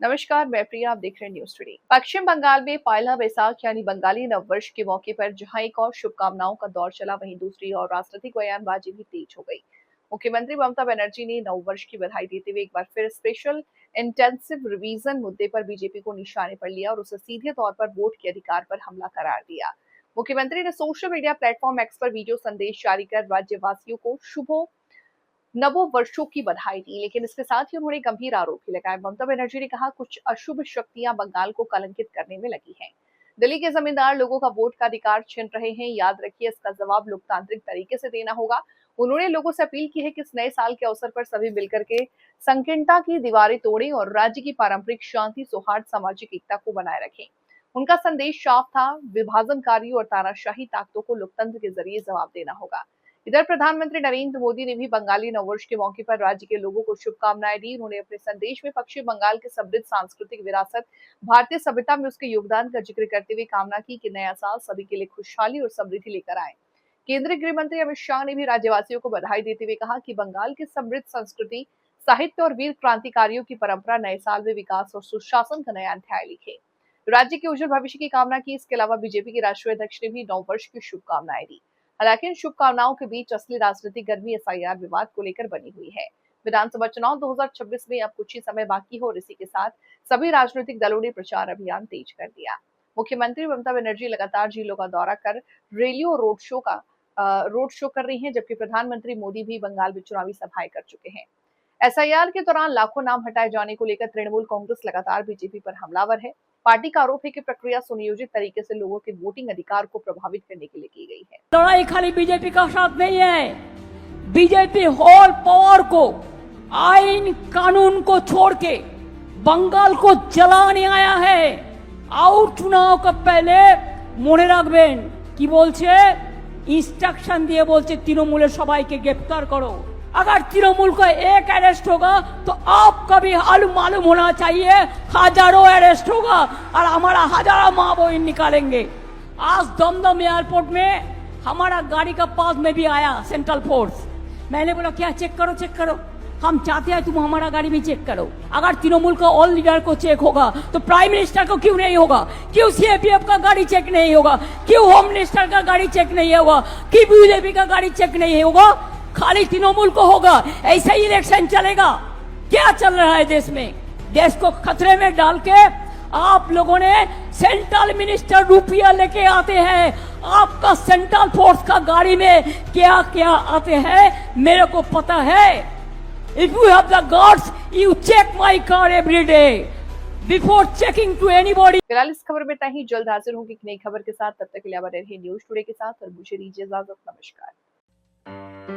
नमस्कार, मैं प्रिया। आप देख रहे हैं न्यूज टुडे। पश्चिम बंगाल में पयला बैसाख यानी बंगाली नववर्ष के मौके पर जहां एक और शुभकामनाओं का दौर चला, वहीं दूसरी ओर राजनीतिक बयानबाजी भी तेज हो गई। मुख्यमंत्री ममता बनर्जी ने नववर्ष की बधाई देते हुए एक बार फिर स्पेशल इंटेंसिव रिवीजन मुद्दे पर बीजेपी को निशाने पर लिया और उसे सीधे तौर पर वोट के अधिकार पर हमला करार दिया। मुख्यमंत्री ने सोशल मीडिया प्लेटफॉर्म एक्स पर वीडियो संदेश जारी कर राज्यवासियों को शुभ नवो वर्षों की बधाई दी, लेकिन इसके साथ ही उन्होंने गंभीर आरोप भी लगाए। ममता बनर्जी ने कहा, कुछ अशुभ शक्तियां बंगाल को कलंकित करने में लगी हैं। दिल्ली के जमींदार लोगों का वोट का अधिकार छीन रहे हैं। याद रखिए, इसका जवाब लोकतांत्रिक तरीके से देना होगा। उन्होंने लोगों से अपील की है कि इस नए साल के अवसर पर सभी मिलकर के संकीर्णता की दीवारें तोड़ें और राज्य की पारंपरिक शांति, सौहार्द, सामाजिक एकता को बनाए रखें। उनका संदेश साफ था, विभाजनकारी और तानाशाही ताकतों को लोकतंत्र के जरिए जवाब देना होगा। इधर प्रधानमंत्री नरेंद्र मोदी ने भी बंगाली नववर्ष के मौके पर राज्य के लोगों को शुभकामनाएं दी। उन्होंने अपने संदेश में पश्चिम बंगाल की समृद्ध सांस्कृतिक विरासत, भारतीय सभ्यता में उसके योगदान का जिक्र करते हुए कामना की कि नया साल सभी के लिए खुशहाली और समृद्धि लेकर आए। केंद्रीय गृह मंत्री अमित शाह ने भी राज्यवासियों को बधाई देते हुए कहा कि बंगाल की समृद्ध संस्कृति, साहित्य और वीर क्रांतिकारियों की परंपरा नए साल में विकास और सुशासन का नया अध्याय लिखे। राज्य के उज्जवल भविष्य की कामना की। इसके अलावा बीजेपी के राष्ट्रीय अध्यक्ष ने भी नववर्ष की शुभकामनाएं दी। हालांकि इन शुभकामनाओं के बीच असली राजनीतिक गर्मी एसआईआर विवाद को लेकर बनी हुई है। विधानसभा चुनाव 2026 में अब कुछ ही समय बाकी हो और इसी के साथ सभी राजनीतिक दलों ने प्रचार अभियान तेज कर दिया। मुख्यमंत्री ममता बनर्जी लगातार जिलों का दौरा कर रैलियों और रोड शो कर रही हैं, जबकि प्रधानमंत्री मोदी भी बंगाल में चुनावी सभाएं कर चुके हैं। एसआईआर के दौरान लाखों नाम हटाए जाने को लेकर तृणमूल कांग्रेस लगातार बीजेपी पर हमलावर है। पार्टी का आरोप है कि प्रक्रिया सुनियोजित तरीके से लोगों के वोटिंग अधिकार को प्रभावित करने के लिए की गई है। लड़ाई खाली बीजेपी का साथ नहीं है। बीजेपी होल पावर को, आइन कानून को छोड़ के बंगाल को जलाने आया है। और चुनाव का पहले মনে রাখবেন কি বলছে, इंस्ट्रक्शन दिए बोलছে तृणमूल सबाई के गिरफ्तार करो। अगर तृणमूल का एक अरेस्ट होगा तो आपका भी मालूम होना चाहिए, हजारों अरेस्ट होगा और हमारा हजारों माँ बहन निकालेंगे। आज दमदम एयरपोर्ट में हमारा गाड़ी का पास में भी आया सेंट्रल फोर्स। मैंने बोला क्या चेक करो, हम चाहते हैं तुम हमारा गाड़ी भी चेक करो। अगर तृणमूल का ऑल लीडर को चेक होगा तो प्राइम मिनिस्टर को क्यों नहीं होगा? क्यों सीआरपीएफ का गाड़ी चेक नहीं होगा? क्यों होम मिनिस्टर का गाड़ी चेक नहीं होगा? क्यों बीजेपी का गाड़ी चेक नहीं होगा? खाली तृणमूल को होगा। ऐसा ही इलेक्शन चलेगा? क्या चल रहा है देश में? देश को खतरे में डाल के आप लोगों ने सेंट्रल मिनिस्टर रुपया लेके आते हैं। आपका सेंट्रल फोर्स का गाड़ी में क्या क्या आते हैं मेरे को पता है। If you have the guts, you check my car every day before checking to anybody। फिलहाल इस खबर में इतना ही। जल्द हाजिर होंगे एक नई खबर के साथ। तब तक के लिए बने रहिए न्यूज टुडे के साथ और मुझे दीजिए इजाजत। नमस्कार।